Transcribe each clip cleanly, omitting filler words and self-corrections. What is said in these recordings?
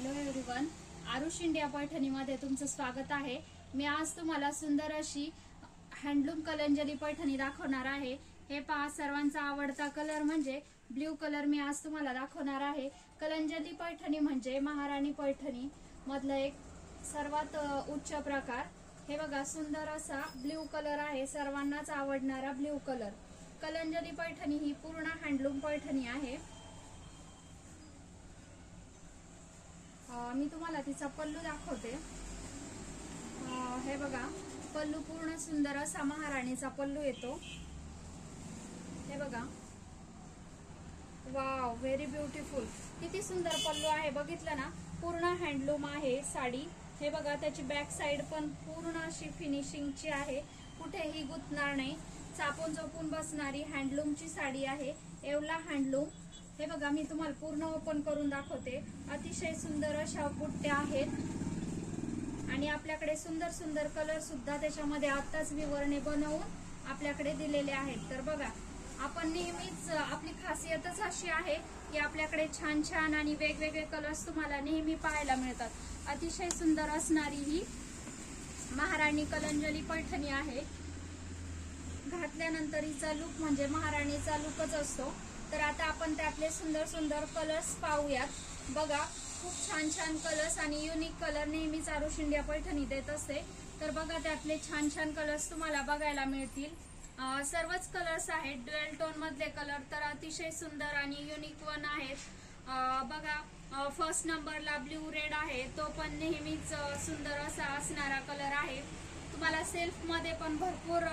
Hello everyone, Aarush India पैठणीमध्ये तुमचं स्वागत आहे। मी आज तुम्हाला सुंदर अशी हँडलूम कलंजली पैठणी दाखवणार आहे। हे पहा, सर्वांचा आवडता कलर म्हणजे ब्ल्यू कलर मी आज तुम्हाला दाखवणार आहे। कलंजली पैठणी म्हणजे महाराणी पैठणी मधला एक सर्वात उच्च प्रकार। हे बघा, सुंदर असा ब्ल्यू कलर आहे, सर्वांनाच आवडणारा ब्ल्यू कलर। कलंजली पैठणी ही पूर्ण हँडलूम पैठणी आहे। मी तुम्हाला तिचा पल्लू दाखवते। हे बघा, पल्लू पूर्ण सुंदर असा महाराणीचा पल्लू येतो। हे बघा, वाव, व्हेरी ब्युटिफुल, किती सुंदर पल्लू आहे, बघितलं ना। पूर्ण हँडलूम आहे साडी। हे बघा, त्याची बॅक साइड पण पूर्ण अशी फिनिशिंगची आहे, कुठेही गुंतणार नाही, चापून चोपून बसणारी हँडलूमची साडी आहे। येवला हँडलूम। हे बघा, मी तुम्हाला पूर्ण ओपन करून दाखवते। अतिशय सुंदर अशा बुट्ट्या आहेत आणि आपल्याकडे सुंदर सुंदर कलर सुद्धा त्याच्यामध्ये आत्ताच विवरणे बनवून आपल्याकडे दिलेले आहेत। तर बघा, आपण नेहमीच, आपली खासियतच अशी आहे की आपल्याकडे छान छान आणि वेगवेगळे कलर्स तुम्हाला नेहमी पाहायला मिळतात। अतिशय सुंदर असणारी ही महाराणी कलंजली पैठणी आहे। घातल्यानंतर हिचा लुक म्हणजे महाराणीचा लुकच असतो। तर आता आपण त्यातले सुंदर सुंदर कलर्स पाहूयात। बघा, खूप छान छान कलर्स आणि युनिक कलर नेहमीच आरुष इंडिया पैठणी देत असते। तर बघा, त्यातले छान छान कलर्स तुम्हाला बघायला मिळतील। सर्वच कलर्स आहेत, ड्युअल टोन मधले कलर तर अतिशय सुंदर आणि युनिक वन आहेत। बघा, फर्स्ट नंबरला ब्ल्यू रेड आहे, तो पण नेहमीच सुंदर असा असणारा कलर आहे। तुम्हाला सेल्फ मध्ये पण भरपूर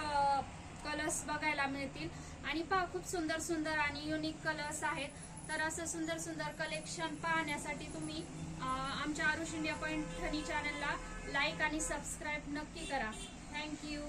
कलर्स बघायला मिळतील आणि पहा, खूप सुंदर सुंदर आणि युनिक कलर्स आहेत। तर असं सुंदर सुंदर कलेक्शन पाहण्यासाठी तुम्ही आमच्या आरुष इंडिया पैठणी चॅनलला लाईक आणि सबस्क्राईब नक्की करा। थँक्यू।